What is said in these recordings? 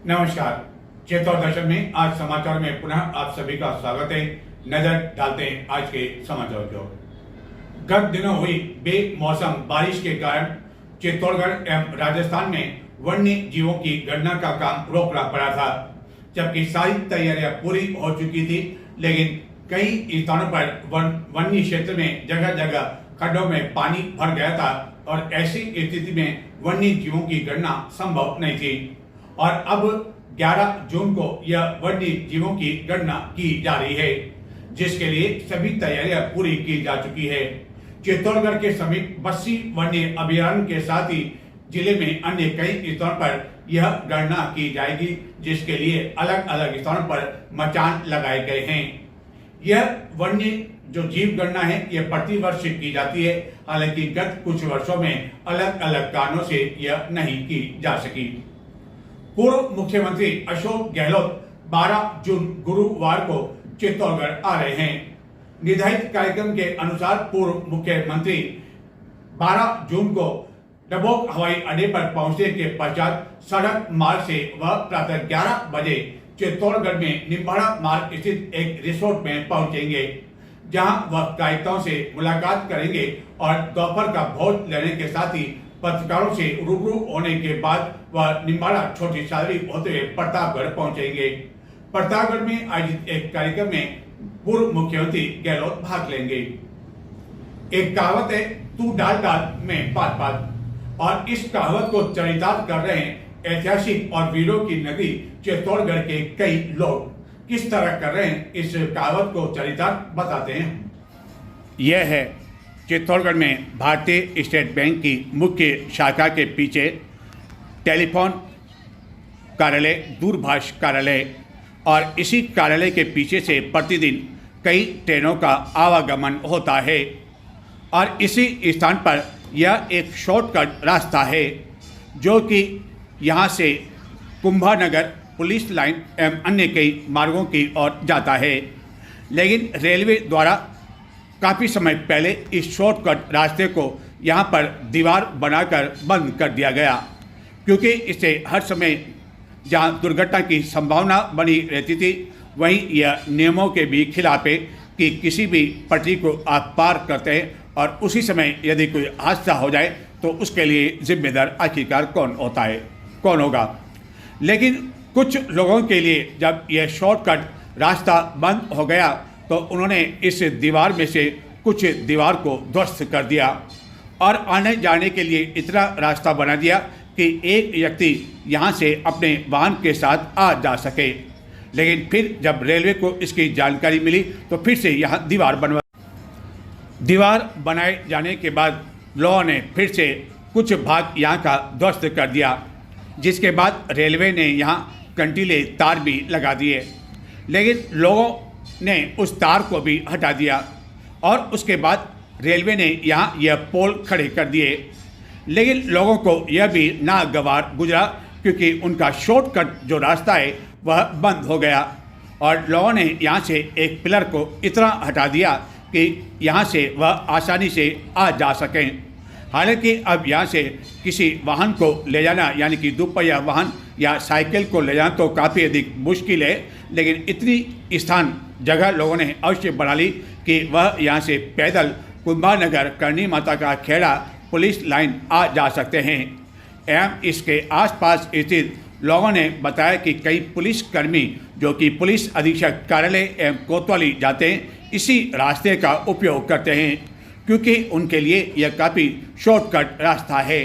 नमस्कार। चेतौर दर्शन में आज समाचार में पुनः आप सभी का स्वागत है। नजर डालते हैं आज के समाचार की ओर। गत दिनों हुई बेमौसम बारिश के कारण चित्तौड़गढ़ एवं राजस्थान में वन्य जीवों की गणना का काम रोकना पड़ा था, जबकि सारी तैयारियां पूरी हो चुकी थी। लेकिन कई स्थानों पर वन्य क्षेत्र में जगह जगह खड्डों में पानी भर गया था और ऐसी स्थिति में वन्य जीवों की गणना संभव नहीं थी। और अब 11 जून को यह वन्य जीवों की गणना की जा रही है, जिसके लिए सभी तैयारियां पूरी की जा चुकी है। चित्तौड़गढ़ के समीप बस्सी वन्य अभयारण्य के साथ ही जिले में अन्य कई स्थानों पर यह गणना की जाएगी, जिसके लिए अलग अलग स्थानों पर मचान लगाए गए हैं। यह वन्य जो जीव गणना है यह प्रति वर्ष की जाती है। हालांकि गत कुछ वर्षों में अलग अलग कारणों से यह नहीं की जा सकी। पूर्व मुख्यमंत्री अशोक गहलोत 12 जून गुरुवार को चित्तौड़गढ़ आ रहे हैं। निर्धारित कार्यक्रम के अनुसार पूर्व मुख्यमंत्री 12 जून को डबोक हवाई अड्डे पर पहुंचने के पश्चात सड़क मार्ग से वह प्रातः 11 बजे चित्तौड़गढ़ में निम्बाड़ा मार्ग स्थित एक रिसोर्ट में पहुंचेंगे, जहां वह कार्यकर्ताओं से मुलाकात करेंगे और दोपहर का भोज लेने के साथ ही पत्रकारों से रूबरू होने के बाद वह निम्बाड़ा छोटी सादरी होते हुए प्रतापगढ़ पहुंचेंगे। प्रतापगढ़ में आयोजित एक कार्यक्रम में पूर्व मुख्यमंत्री गहलोत भाग लेंगे। एक कहावत है, तू डाल डाल में पात पात, और इस कहावत को चरितार्थ कर रहे हैं ऐतिहासिक और वीरों की नगरी चित्तौड़गढ़ के कई लोग। किस तरह कर रहे हैं इस कहावत को चरितार्थ बताते हैं। यह है चित्तौड़गढ़ में भारतीय स्टेट बैंक की मुख्य शाखा के पीछे टेलीफोन कार्यालय, दूरभाष कार्यालय, और इसी कार्यालय के पीछे से प्रतिदिन कई ट्रेनों का आवागमन होता है। और इसी स्थान पर यह एक शॉर्टकट रास्ता है जो कि यहाँ से कुंभानगर, पुलिस लाइन एवं अन्य कई मार्गों की ओर जाता है। लेकिन रेलवे द्वारा काफ़ी समय पहले इस शॉर्टकट रास्ते को यहाँ पर दीवार बनाकर बंद कर दिया गया, क्योंकि इससे हर समय जहाँ दुर्घटना की संभावना बनी रहती थी, वहीं यह नियमों के भी खिलाफ है कि किसी भी पटरी को आप पार करते हैं और उसी समय यदि कोई हादसा हो जाए तो उसके लिए जिम्मेदार आखिरकार कौन होगा। लेकिन कुछ लोगों के लिए जब यह शॉर्टकट रास्ता बंद हो गया तो उन्होंने इस दीवार में से कुछ दीवार को ध्वस्त कर दिया और आने जाने के लिए इतना रास्ता बना दिया कि एक व्यक्ति यहाँ से अपने वाहन के साथ आ जा सके। लेकिन फिर जब रेलवे को इसकी जानकारी मिली तो फिर से यहाँ दीवार बनाए जाने के बाद लोगों ने फिर से कुछ भाग यहाँ का ध्वस्त कर दिया, जिसके बाद रेलवे ने यहाँ कंटीले तार भी लगा दिए। लेकिन लोगों ने उस तार को भी हटा दिया और उसके बाद रेलवे ने यहाँ यह पोल खड़े कर दिए। लेकिन लोगों को यह भी नागवार गुजरा, क्योंकि उनका शॉर्टकट जो रास्ता है वह बंद हो गया और लोगों ने यहाँ से एक पिलर को इतना हटा दिया कि यहाँ से वह आसानी से आ जा सकें। हालांकि अब यहाँ से किसी वाहन को ले जाना, यानी कि दोपहिया वाहन या साइकिल को ले जाना तो काफ़ी अधिक मुश्किल है। लेकिन इतनी स्थान जगह लोगों ने अवश्य बना ली कि वह यहाँ से पैदल कुंभानगर, करणी माता का खेड़ा, पुलिस लाइन आ जा सकते हैं। एवं इसके आसपास स्थित लोगों ने बताया कि कई पुलिसकर्मी जो कि पुलिस अधीक्षक कार्यालय एवं कोतवाली जाते हैं, इसी रास्ते का उपयोग करते हैं, क्योंकि उनके लिए यह काफ़ी शॉर्टकट रास्ता है।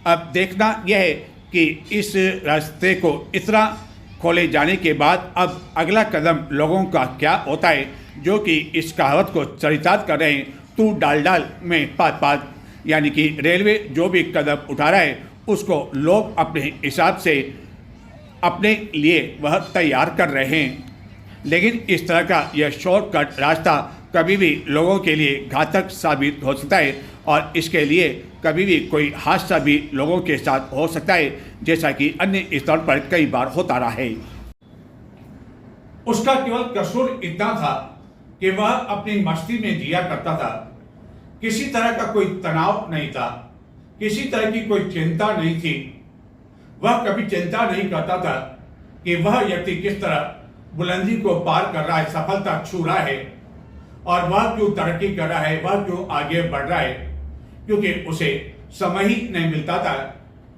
अब देखना यह है कि इस रास्ते को इतना खोले जाने के बाद अब अगला कदम लोगों का क्या होता है, जो कि इस कहावत को चरितार्थ कर रहे हैं, तू डाल डाल में पात पात, यानी कि रेलवे जो भी कदम उठा रहा है उसको लोग अपने हिसाब से अपने लिए वह तैयार कर रहे हैं। लेकिन इस तरह का यह शॉर्टकट रास्ता कभी भी लोगों के लिए घातक साबित हो सकता है और इसके लिए कभी भी कोई हादसा भी लोगों के साथ हो सकता है, जैसा कि अन्य स्थान पर कई बार होता रहा है। उसका केवल कसूर इतना था कि वह अपनी मस्ती में जिया करता था। किसी तरह का कोई तनाव नहीं था, किसी तरह की कोई चिंता नहीं थी। वह कभी चिंता नहीं करता था कि वह व्यक्ति किस तरह बुलंदी को पार कर रहा है, सफलता छू रहा है, और वह क्यों तरक्की कर रहा है, वह क्यों आगे बढ़ रहा है। क्योंकि उसे समय ही नहीं मिलता था।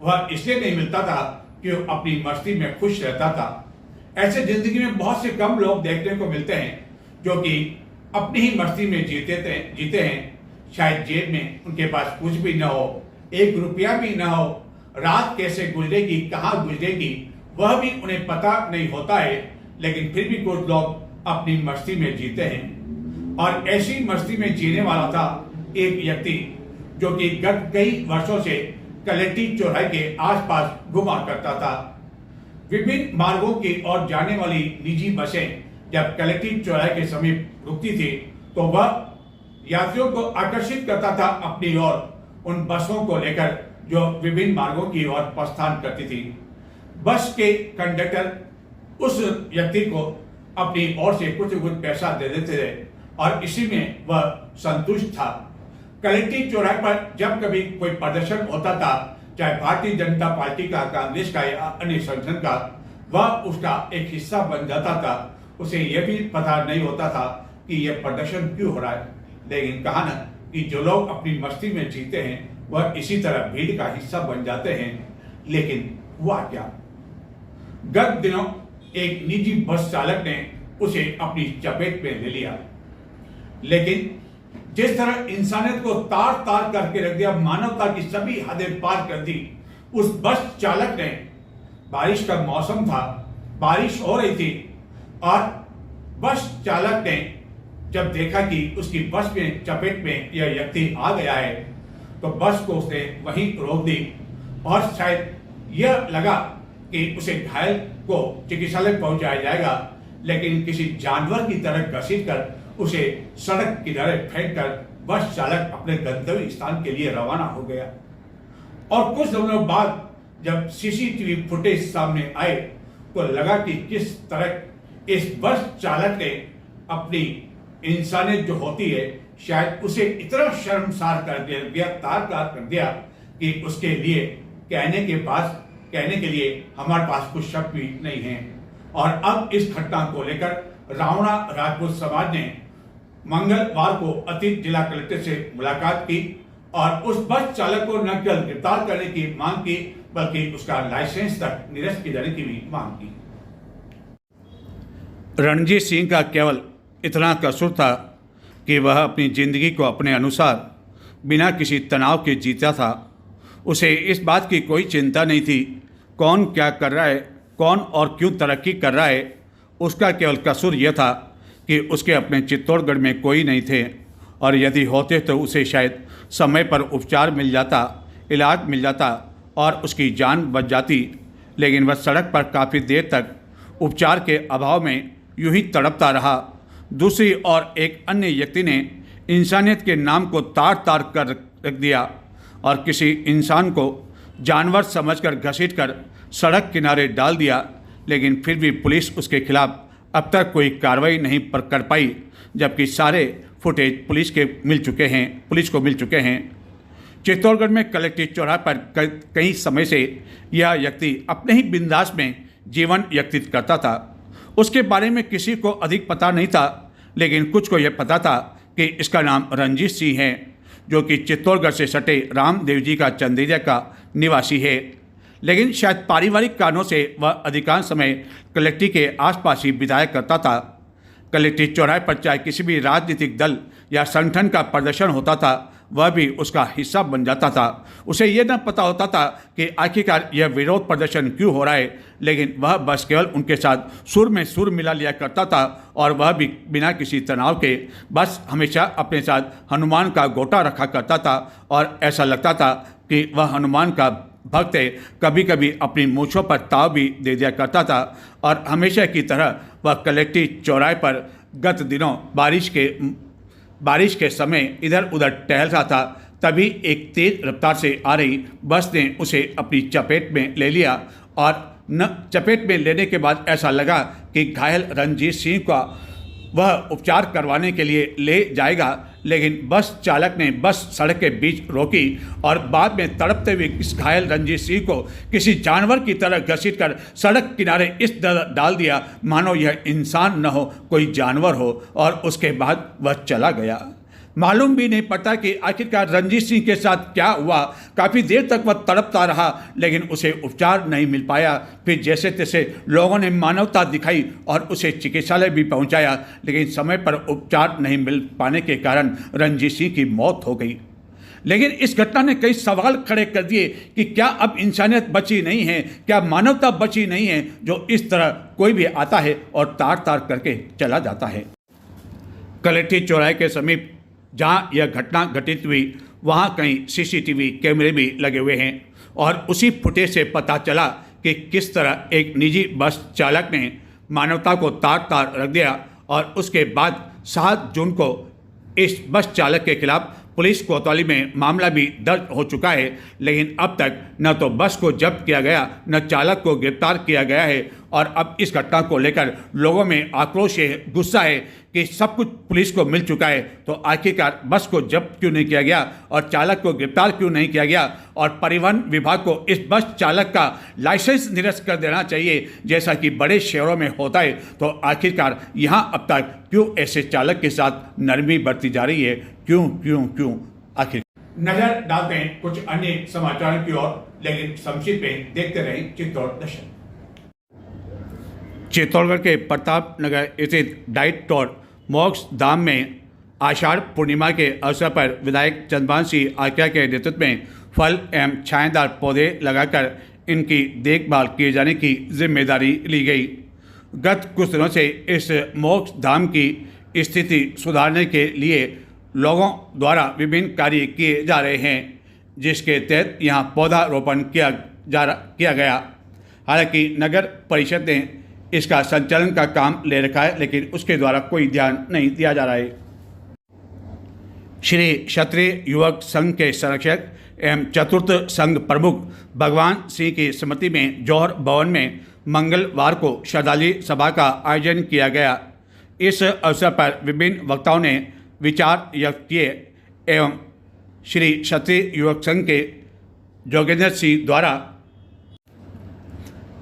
वह इसलिए नहीं मिलता था कि वह अपनी मस्ती में खुश रहता था। ऐसे जिंदगी में बहुत से कम लोग देखने को मिलते हैं जो कि अपनी ही मस्ती में जीते हैं। शायद जेब में उनके पास कुछ भी न हो, 1 रुपया भी न हो, रात कैसे गुजरेगी, कहाँ गुजरेगी, वह भी उन्हें पता नहीं होता है। लेकिन फिर भी कुछ लोग अपनी मस्ती में जीते हैं। और ऐसी मस्ती में जीने वाला था एक व्यक्ति जो कि गत कई वर्षों से कलेक्ट्रेट चौराहे के आसपास घुमा करता था। विभिन्न मार्गों की ओर जाने वाली निजी बसें जब कलेक्ट्रेट चौराहे के समीप रुकती थी तो वह यात्रियों को आकर्षित करता था अपनी ओर, उन बसों को लेकर जो विभिन्न मार्गों की ओर प्रस्थान करती थी। बस के कंडक्टर उस व्यक्ति को अपनी ओर से कुछ पैसा दे देते थे और इसी में वह संतुष्ट था। कलेक्ट्रेट चौराहे पर जब कभी कोई प्रदर्शन होता था, चाहे भारतीय जनता पार्टी का, कांग्रेस का या अन्य संगठन का, वह उसका एक हिस्सा बन जाता था। उसे यह भी पता नहीं होता था कि यह प्रदर्शन क्यों हो रहा है। लेकिन कहा ना कि जो लोग अपनी मस्ती में जीते हैं वह इसी तरह भीड़ का हिस्सा बन जाते हैं। लेकिन हुआ क्या, गत दिनों एक निजी बस चालक ने उसे अपनी चपेट में ले लिया। लेकिन जिस तरह इंसानियत को तार तार करके रख दिया, मानवता की सभी हदें पार कर दी, उस बस चालक ने, बारिश का मौसम था, बारिश हो रही थी, और बस चालक ने जब देखा कि उसकी बस में चपेट में यह व्यक्ति आ गया है तो बस को उसने वहीं रोक दी। और शायद यह लगा कि उसे घायल को चिकित्सालय पहुंचाया जाएगा, लेकिन किसी जानवर की तरह घसीट कर उसे सड़क किनारे फेंक कर बस चालक अपने गंतव्य स्थान के लिए रवाना हो गया। और कुछ दिनों बाद जब सीसीटीवी फुटेज सामने आए तो लगा कि किस तरह इस बस चालक ने अपनी इंसानियत जो होती है शायद उसे इतना शर्मसार कर दिया, तार-तार कर दिया कि उसके लिए कहने के लिए हमारे पास कुछ शब्द भी नहीं है। और अब इस घटना को लेकर रावणा राजपूत समाज ने मंगलवार को अतीत जिला कलेक्टर से मुलाकात की और उस बस चालक को न केवल गिरफ्तार करने की मांग की बल्कि उसका लाइसेंस तक निरस्त किए जाने की भी मांग की। रणजीत सिंह का केवल इतना कसूर था कि वह अपनी जिंदगी को अपने अनुसार बिना किसी तनाव के जीता था। उसे इस बात की कोई चिंता नहीं थी कौन क्या कर रहा है, कौन और क्यों तरक्की कर रहा है। उसका केवल कसूर यह था कि उसके अपने चित्तौड़गढ़ में कोई नहीं थे, और यदि होते तो उसे शायद समय पर उपचार मिल जाता, इलाज मिल जाता और उसकी जान बच जाती। लेकिन वह सड़क पर काफ़ी देर तक उपचार के अभाव में यूं ही तड़पता रहा। दूसरी ओर एक अन्य व्यक्ति ने इंसानियत के नाम को तार तार कर रख दिया और किसी इंसान को जानवर समझकर घसीटकर सड़क किनारे डाल दिया। लेकिन फिर भी पुलिस उसके खिलाफ अब तक कोई कार्रवाई नहीं कर पाई, जबकि सारे फुटेज पुलिस को मिल चुके हैं। चित्तौड़गढ़ में कलेक्ट्रेट चौराहे पर कई समय से यह व्यक्ति अपने ही बिंदास में जीवन व्यतीत करता था। उसके बारे में किसी को अधिक पता नहीं था, लेकिन कुछ को यह पता था कि इसका नाम रणजीत सिंह है, जो कि चित्तौड़गढ़ से सटे रामदेव जी का चंदेरिया का निवासी है। लेकिन शायद पारिवारिक कारणों से वह अधिकांश समय कलेक्ट्रेट के आसपास ही बिताया करता था। कलेक्ट्रेट चौराहे पर चाहे किसी भी राजनीतिक दल या संगठन का प्रदर्शन होता था, वह भी उसका हिस्सा बन जाता था। उसे यह न पता होता था कि आखिरकार यह विरोध प्रदर्शन क्यों हो रहा है, लेकिन वह बस केवल उनके साथ सुर में सुर मिला लिया करता था और वह भी बिना किसी तनाव के बस हमेशा अपने साथ हनुमान का गोटा रखा करता था और ऐसा लगता था कि वह हनुमान का भक्त है। कभी कभी अपनी मूँछों पर ताव भी दे दिया करता था और हमेशा की तरह वह कलेक्ट्रेट चौराहे पर गत दिनों बारिश के समय इधर उधर टहल रहा था। तभी एक तेज रफ्तार से आ रही बस ने उसे अपनी चपेट में ले लिया और चपेट में लेने के बाद ऐसा लगा कि घायल रणजीत सिंह का वह उपचार करवाने के लिए ले जाएगा, लेकिन बस चालक ने बस सड़क के बीच रोकी और बाद में तड़पते हुए इस घायल रंजीत सिंह को किसी जानवर की तरह घसीटकर सड़क किनारे इस तरह डाल दिया मानो यह इंसान न हो कोई जानवर हो, और उसके बाद वह चला गया। मालूम भी नहीं पड़ता कि आखिरकार रंजीत सिंह के साथ क्या हुआ। काफ़ी देर तक वह तड़पता रहा लेकिन उसे उपचार नहीं मिल पाया। फिर जैसे तैसे लोगों ने मानवता दिखाई और उसे चिकित्सालय भी पहुंचाया, लेकिन समय पर उपचार नहीं मिल पाने के कारण रंजीत सिंह की मौत हो गई। लेकिन इस घटना ने कई सवाल खड़े कर दिए कि क्या अब इंसानियत बची नहीं है, क्या मानवता बची नहीं है, जो इस तरह कोई भी आता है और तार तार करके चला जाता है। कलेठी चौराहे के समीप जहां यह घटना घटित हुई वहां कई सीसीटीवी कैमरे भी लगे हुए हैं और उसी फुटेज से पता चला कि किस तरह एक निजी बस चालक ने मानवता को तार तार रख दिया। और उसके बाद 7 जून को इस बस चालक के खिलाफ पुलिस कोतवाली में मामला भी दर्ज हो चुका है, लेकिन अब तक न तो बस को जब्त किया गया न चालक को गिरफ्तार किया गया है। और अब इस घटना को लेकर लोगों में आक्रोश है, गुस्सा है कि सब कुछ पुलिस को मिल चुका है तो आखिरकार बस को जब्त क्यों नहीं किया गया और चालक को गिरफ्तार क्यों नहीं किया गया, और परिवहन विभाग को इस बस चालक का लाइसेंस निरस्त कर देना चाहिए जैसा कि बड़े शहरों में होता है। तो आखिरकार यहाँ अब तक क्यों ऐसे चालक के साथ नरमी बरती जा रही है, क्यों क्यों क्यों आखिर। नजर डालते हैं कुछ अन्य समाचारों की ओर, लेकिन संक्षिप्त में देखते रहें चित्तौड़ दर्शन। चित्तौड़गढ़ के प्रताप नगर स्थित डाइट टोर मोक्ष धाम में आषाढ़ पूर्णिमा के अवसर पर विधायक चंद्रभान सिंह आर्या के नेतृत्व में फल एवं छायादार पौधे लगाकर इनकी देखभाल किए जाने की जिम्मेदारी ली गई। गत कुछ दिनों से इस मोक्ष धाम की स्थिति सुधारने के लिए लोगों द्वारा विभिन्न कार्य किए जा रहे हैं, जिसके तहत यहाँ पौधारोपण किया गया। हालांकि नगर परिषद ने इसका संचालन का काम ले रखा है, लेकिन उसके द्वारा कोई ध्यान नहीं दिया जा रहा है। श्री क्षत्रिय युवक संघ के संरक्षक एवं चतुर्थ संघ प्रमुख भगवान सिंह की स्मृति में जौहर भवन में मंगलवार को श्रद्धांजलि सभा का आयोजन किया गया। इस अवसर पर विभिन्न वक्ताओं ने विचार व्यक्त किए एवं श्री क्षत्रिय युवक संघ के जोगेंद्र सिंह द्वारा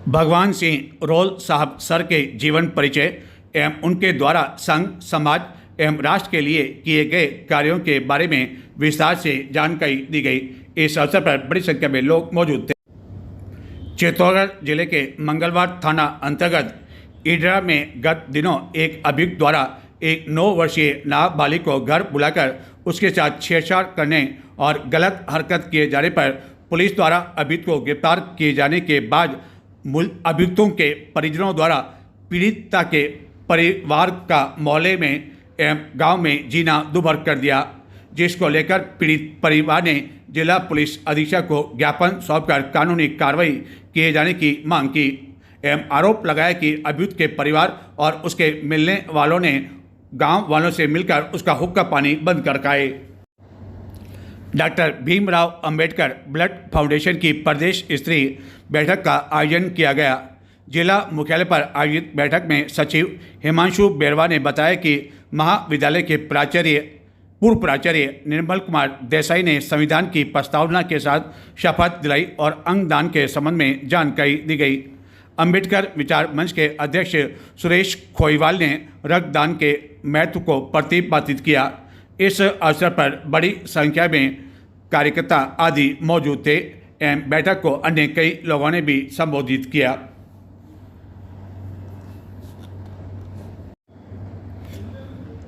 भगवान सिंह रोल साहब सर के जीवन परिचय एवं उनके द्वारा संघ समाज एवं राष्ट्र के लिए किए गए कार्यों के बारे में विस्तार से जानकारी दी गई। इस अवसर पर बड़ी संख्या में लोग मौजूद थे। चित्तौड़गढ़ जिले के मंगलवार थाना अंतर्गत ईडरा में गत दिनों एक अभियुक्त द्वारा एक 9 वर्षीय नाबालिग को घर बुलाकर उसके साथ छेड़छाड़ करने और गलत हरकत किए जाने पर पुलिस द्वारा अभियुक्त को गिरफ्तार किए जाने के बाद मूल अभियुक्तों के परिजनों द्वारा पीड़िता के परिवार का मोहल्ले में एवं गांव में जीना दुभर कर दिया, जिसको लेकर पीड़ित परिवार ने जिला पुलिस अधीक्षक को ज्ञापन सौंपकर कानूनी कार्रवाई किए जाने की मांग की एवं आरोप लगाया कि अभियुक्त के परिवार और उसके मिलने वालों ने गांव वालों से मिलकर उसका हुक्का पानी बंद कर रखा है। Doctor Bhimrao Ambedkar blood foundation की प्रदेश स्तरीय बैठक का आयोजन किया गया। जिला मुख्यालय पर आयोजित बैठक में सचिव हिमांशु बेरवा ने बताया कि महाविद्यालय के पूर्व प्राचार्य निर्मल कुमार देसाई ने संविधान की प्रस्तावना के साथ शपथ दिलाई और अंगदान के संबंध में जानकारी दी गई। अंबेडकर विचार मंच के अध्यक्ष सुरेश खोईवाल ने रक्तदान के महत्व को प्रतिपादित किया। इस अवसर पर बड़ी संख्या में कार्यकर्ता आदि मौजूद थे एवं बैठक को अन्य कई लोगों ने भी संबोधित किया।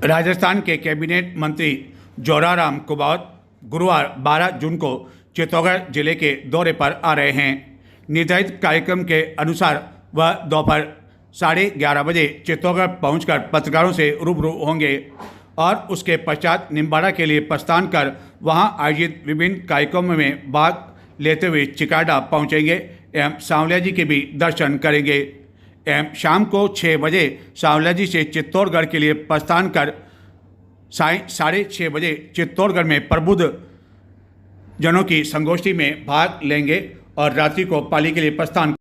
राजस्थान के कैबिनेट मंत्री जोराराम कुबावत गुरुवार 12 जून को चित्तौड़गढ़ जिले के दौरे पर आ रहे हैं। निर्धारित कार्यक्रम के अनुसार वह दोपहर 11:30 बजे चित्तौड़गढ़ पहुंचकर पत्रकारों से रूबरू होंगे और उसके पश्चात निम्बाड़ा के लिए प्रस्थान कर वहां आयोजित विभिन्न कार्यक्रमों में भाग लेते हुए चिकाडा पहुंचेंगे एवं सांवलिया जी के भी दर्शन करेंगे एवं शाम को 6 बजे सांवलिया जी से चित्तौड़गढ़ के लिए प्रस्थान कर साय 6:30 बजे चित्तौड़गढ़ में प्रबुद्ध जनों की संगोष्ठी में भाग लेंगे और रात्रि को पाली के लिए प्रस्थान।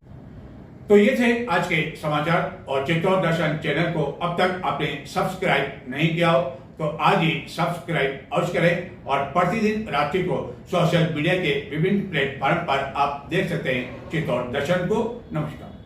तो ये थे आज के समाचार और चित्तौड़ दर्शन चैनल को अब तक आपने सब्सक्राइब नहीं किया हो तो आज ही सब्सक्राइब अवश्य करें और प्रतिदिन रात्रि को सोशल मीडिया के विभिन्न प्लेटफॉर्म पर आप देख सकते हैं चित्तौड़ दर्शन को। नमस्कार।